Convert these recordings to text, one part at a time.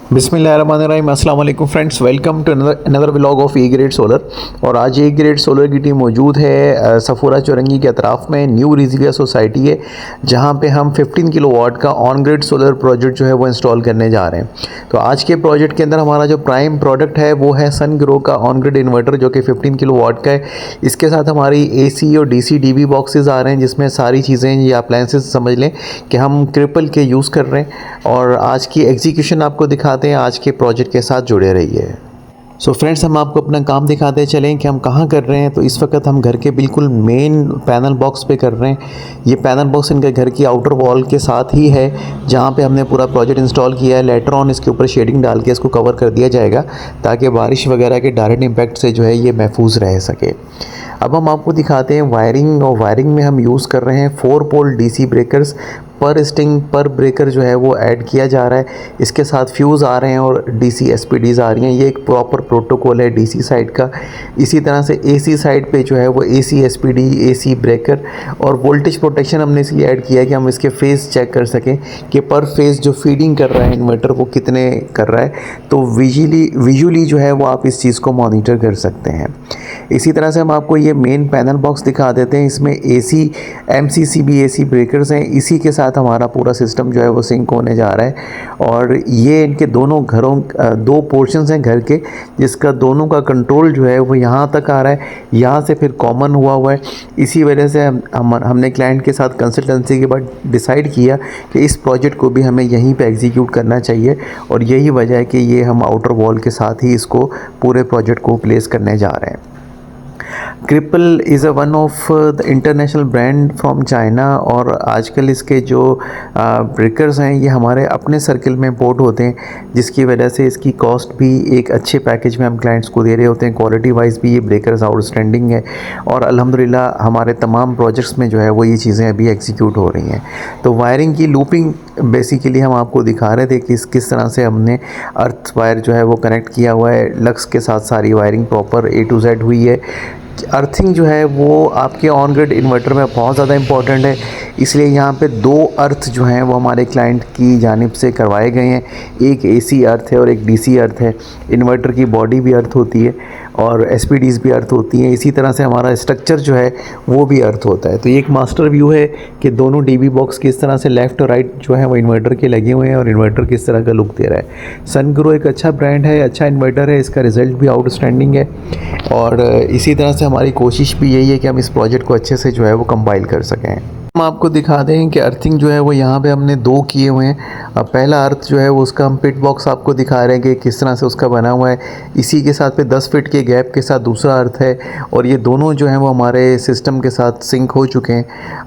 बिस्मिल्लाहिर्रहमानिर्रहीम, अस्सलाम वालेकुम friends, welcome to another vlog of A Grade Solar. और आज ए ग्रेड सोलर की टीम मौजूद है सफूरा चौरंगी के अतराफ़ में न्यू रिजविया सोसाइटी है, जहां पे हम 15 किलोवाट का ऑन ग्रिड सोलर प्रोजेक्ट जो है वो इंस्टॉल करने जा रहे हैं। तो आज के प्रोजेक्ट के अंदर हमारा जो प्राइम प्रोडक्ट है वो है सनग्रो का ऑन ग्रिड इन्वर्टर, जो कि 15 किलोवाट का है। इसके साथ हमारी AC और DC DB बॉक्सेस आ रहे हैं, जिसमें सारी चीज़ें ये अप्लायंसेस समझ लें कि हम ट्रिपल के यूज़ कर रहे हैं। और आज की एग्जीक्यूशन आपको दिखाते हैं, आज के प्रोजेक्ट के साथ जुड़े रहिए। सो फ्रेंड्स, हम आपको अपना काम दिखाते चलें कि हम कहाँ कर रहे हैं। तो इस वक्त हम घर के बिल्कुल मेन पैनल बॉक्स पे कर रहे हैं। ये पैनल बॉक्स इनके घर की आउटर वॉल के साथ ही है, जहाँ पे हमने पूरा प्रोजेक्ट इंस्टॉल किया है। लेटर ऑन इसके ऊपर शेडिंग डाल के इसको कवर कर दिया जाएगा, ताकि बारिश वगैरह के डायरेक्ट इम्पैक्ट से जो है ये महफूज रह सके। अब हम आपको दिखाते हैं वायरिंग, और वायरिंग में हम यूज़ कर रहे हैं 4 पोल DC ब्रेकर्स। पर स्टिंग पर ब्रेकर जो है वो ऐड किया जा रहा है। इसके साथ फ्यूज़ आ रहे हैं और DC SPDs आ रही हैं। ये एक प्रॉपर प्रोटोकॉल है DC साइड का। इसी तरह से AC साइड पे जो है वो AC SPD, AC ब्रेकर और वोल्टेज प्रोटेक्शन हमने इसलिए ऐड किया है कि हम इसके फेज़ चेक कर सकें कि पर फेज़ जो फीडिंग कर रहा है इन्वर्टर वो कितने कर रहा है। तो विजुअली जो है वो आप इस चीज़ को मॉनिटर कर सकते हैं। इसी तरह से हम आपको ये मेन पैनल बॉक्स दिखा देते हैं। इसमें AC MCCB AC ब्रेकर्स हैं। इसी के साथ हमारा पूरा सिस्टम जो है वो सिंक होने जा रहा है। और ये इनके दोनों घरों 2 पोर्शंस हैं घर के, जिसका दोनों का कंट्रोल जो है वो यहाँ तक आ रहा है, यहाँ से फिर कॉमन हुआ है। इसी वजह से हमने क्लाइंट के साथ कंसल्टेंसी के बाद डिसाइड किया कि इस प्रोजेक्ट को भी हमें यहीं पे एग्जीक्यूट करना चाहिए। और यही वजह है कि ये हम आउटर वॉल के साथ ही इसको पूरे प्रोजेक्ट को प्लेस करने जा रहे हैं। Cripple is one of the international brand from China, और आजकल इसके जो ब्रेकर्स हैं ये हमारे अपने सर्कल में इंपोर्ट होते हैं, जिसकी वजह से इसकी कॉस्ट भी एक अच्छे पैकेज में हम क्लाइंट्स को दे रहे होते हैं। क्वालिटी वाइज भी ये ब्रेकर्स आउटस्टैंडिंग है, और अल्हम्दुलिल्लाह हमारे तमाम प्रोजेक्ट्स में जो है वो ये चीज़ें अभी एग्जीक्यूट हो रही हैं। तो वायरिंग की लूपिंग बेसिकली हम आपको दिखा रहे थे कि किस तरह से हमने अर्थ वायर जो है वो कनेक्ट किया हुआ है। लक्स के साथ सारी wiring proper A to Z हुई है। अर्थिंग जो है वो आपके ऑन ग्रिड इन्वर्टर में बहुत ज़्यादा इम्पॉर्टेंट है, इसलिए यहाँ पे 2 अर्थ जो हैं वो हमारे क्लाइंट की जानिब से करवाए गए हैं। एक AC अर्थ है और एक DC अर्थ है। इन्वर्टर की बॉडी भी अर्थ होती है और SPDs भी अर्थ होती हैं। इसी तरह से हमारा स्ट्रक्चर जो है वो भी अर्थ होता है। तो ये एक मास्टर व्यू है कि दोनों DB बॉक्स किस तरह से लेफ़्ट और राइट जो है वो इन्वर्टर के लगे हुए हैं, और इन्वर्टर किस तरह का लुक दे रहा है। सनग्रो एक अच्छा ब्रांड है, अच्छा इन्वर्टर है, इसका रिज़ल्ट भी आउटस्टैंडिंग है। और इसी तरह से हमारी कोशिश भी यही है कि हम इस प्रोजेक्ट को अच्छे से जो है वो कंपाइल कर सकें। हम आपको दिखा दें कि अर्थिंग जो है वो यहाँ पे हमने 2 किए हुए हैं। पहला अर्थ जो है वो उसका हम पिट बॉक्स आपको दिखा रहे हैं कि किस तरह से उसका बना हुआ है। इसी के साथ पे 10 फीट के गैप के साथ दूसरा अर्थ है, और ये दोनों जो हैं वो हमारे सिस्टम के साथ सिंक हो चुके हैं।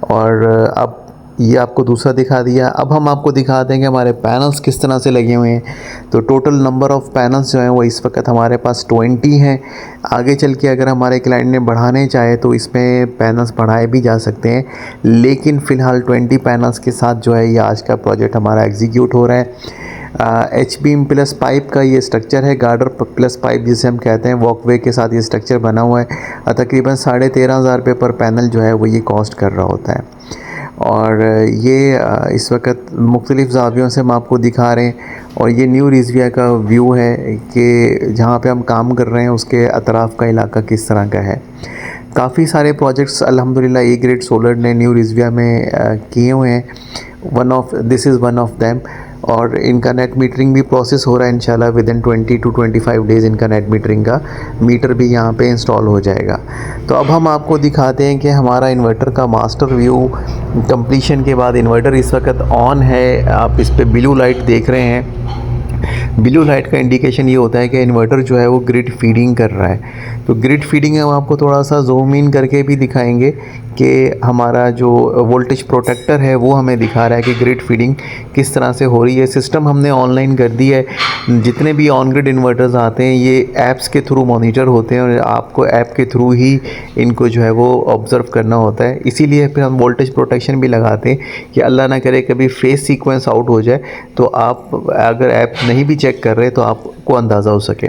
और अब ये आपको दूसरा दिखा दिया। अब हम आपको दिखा देंगे हमारे पैनल्स किस तरह से लगे हुए हैं। तो टोटल नंबर ऑफ़ पैनल्स जो हैं वो इस वक्त हमारे पास 20 हैं। आगे चल के अगर हमारे क्लाइंट ने बढ़ाने चाहे तो इसमें पैनल्स बढ़ाए भी जा सकते हैं, लेकिन फ़िलहाल 20 पैनल्स के साथ जो है ये आज का प्रोजेक्ट हमारा एग्जीक्यूट हो रहा है। H-बीम प्लस पाइप का ये स्ट्रक्चर है, गार्डर प्लस पाइप जिसे हम कहते हैं। वॉकवे के साथ ये स्ट्रक्चर बना हुआ है। तकरीबन 13,500 रुपये पर पैनल जो है वो ये कॉस्ट कर रहा होता है। और ये इस वक्त मुख्तलिफ़ ज़ावियों से हम आपको दिखा रहे हैं। और ये न्यू रिजविया का व्यू है कि जहाँ पे हम काम कर रहे हैं उसके अतराफ़ का इलाका किस तरह का है। काफ़ी सारे प्रोजेक्ट्स अल्हम्दुलिल्लाह ए ग्रेड सोलर ने न्यू रिजविया में किए हुए हैं। This is one of them. और इनका नेट मीटरिंग भी प्रोसेस हो रहा है। इंशाल्लाह विदिन 20 to 25 डेज़ इनका नेट मीटरिंग का मीटर भी यहाँ पे इंस्टॉल हो जाएगा। तो अब हम आपको दिखाते हैं कि हमारा इन्वर्टर का मास्टर व्यू कंप्लीशन के बाद। इन्वर्टर इस वक्त ऑन है, आप इस पे ब्लू लाइट देख रहे हैं। ब्लू लाइट का इंडिकेशन ये होता है कि इन्वर्टर जो है वो ग्रिड फीडिंग कर रहा है। तो ग्रिड फीडिंग हम आपको थोड़ा सा जूम इन करके भी दिखाएंगे कि हमारा जो वोल्टेज प्रोटेक्टर है वो हमें दिखा रहा है कि ग्रिड फीडिंग किस तरह से हो रही है। सिस्टम हमने ऑनलाइन कर दी है। जितने भी ऑन ग्रिड इन्वर्टर्स आते हैं ये ऐप्स के थ्रू मॉनिटर होते हैं, और आपको ऐप के थ्रू ही इनको जो है वो ऑब्ज़र्व करना होता है। इसीलिए फिर हम वोल्टेज प्रोटेक्शन भी लगाते हैं कि अल्लाह ना करे कभी फेस सीक्वेंस आउट हो जाए, तो आप अगर ऐप नहीं भी चेक कर रहे तो आप आपको अंदाज़ा हो सके।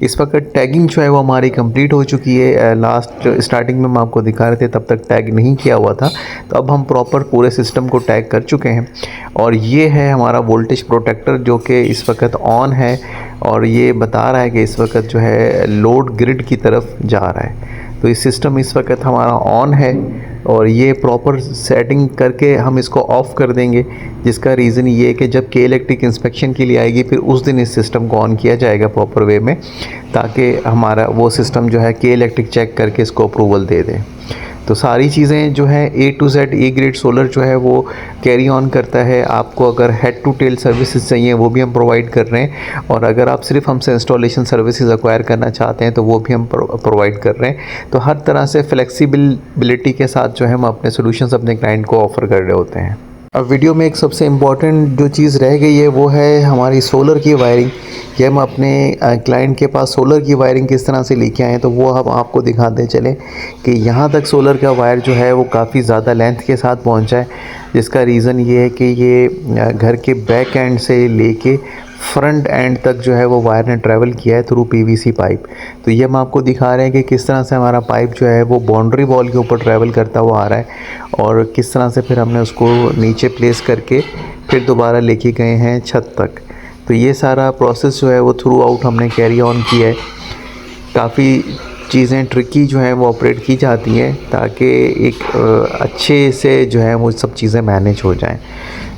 इस वक्त टैगिंग जो है वो हमारी कंप्लीट हो चुकी है। लास्ट स्टार्टिंग में हम आपको दिखा रहे थे तब तक टैग नहीं किया हुआ था, तो अब हम प्रॉपर पूरे सिस्टम को टैग कर चुके हैं। और ये है हमारा वोल्टेज प्रोटेक्टर जो कि इस वक्त ऑन है और ये बता रहा है कि इस वक्त जो है लोड ग्रिड की तरफ जा रहा है। तो ये सिस्टम इस वक्त हमारा ऑन है और ये प्रॉपर सेटिंग करके हम इसको ऑफ़ कर देंगे, जिसका रीज़न ये है कि जब के इलेक्ट्रिक इंस्पेक्शन के लिए आएगी फिर उस दिन इस सिस्टम को ऑन किया जाएगा प्रॉपर वे में, ताकि हमारा वो सिस्टम जो है के इलेक्ट्रिक चेक करके इसको अप्रूवल दे दे। तो सारी चीज़ें जो है A to Z A Grade solar जो है वो कैरी ऑन करता है। आपको अगर हेड टू टेल सर्विसेज चाहिए वो भी हम प्रोवाइड कर रहे हैं, और अगर आप सिर्फ हमसे इंस्टॉलेशन सर्विसेज एक्वायर करना चाहते हैं तो वो भी हम प्रोवाइड कर रहे हैं। तो हर तरह से फ्लेक्सिबिलिटी के साथ जो है हम अपने सोल्यूशंस अपने क्लाइंट को ऑफ़र कर रहे होते हैं। अब वीडियो में एक सबसे इम्पॉर्टेंट जो चीज़ रह गई है वो है हमारी सोलर की वायरिंग। कि हम अपने क्लाइंट के पास सोलर की वायरिंग किस तरह से लेके आए, तो वो हम आपको दिखाते चलें कि यहाँ तक सोलर का वायर जो है वो काफ़ी ज़्यादा लेंथ के साथ पहुँचा है, जिसका रीज़न ये है कि ये घर के बैक एंड से लेके फ्रंट एंड तक जो है वो वायर ने ट्रैवल किया है थ्रू पीवीसी पाइप। तो ये हम आपको दिखा रहे हैं कि किस तरह से हमारा पाइप जो है वो बाउंड्री वॉल के ऊपर ट्रैवल करता हुआ आ रहा है और किस तरह से फिर हमने उसको नीचे प्लेस करके फिर दोबारा लेके गए हैं छत तक। तो ये सारा प्रोसेस जो है वो थ्रू आउट हमने कैरी ऑन किया है। काफ़ी चीज़ें ट्रिकी जो हैं वो ऑपरेट की जाती हैं ताकि एक अच्छे से जो है वो सब चीज़ें मैनेज हो जाएं।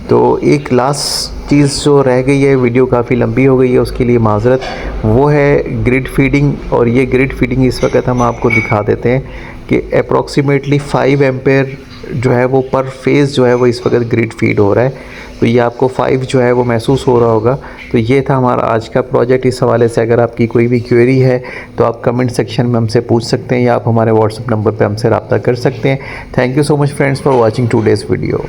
तो एक लास्ट चीज़ जो रह गई है, वीडियो काफ़ी लंबी हो गई है उसके लिए माज़रत, वो है ग्रिड फीडिंग। और ये ग्रिड फीडिंग इस वक्त हम आपको दिखा देते हैं कि अप्रॉक्सीमेटली 5 एम्पेयर जो है वो पर फेज़ जो है वो इस वक्त ग्रिड फीड हो रहा है। तो ये आपको 5 जो है वो महसूस हो रहा होगा। तो ये था हमारा आज का प्रोजेक्ट। इस हवाले से अगर आपकी कोई भी क्वेरी है तो आप कमेंट सेक्शन में हमसे पूछ सकते हैं या आप हमारे व्हाट्सएप नंबर पे हमसे रब्ता कर सकते हैं। Thank you so much friends for watching today's video.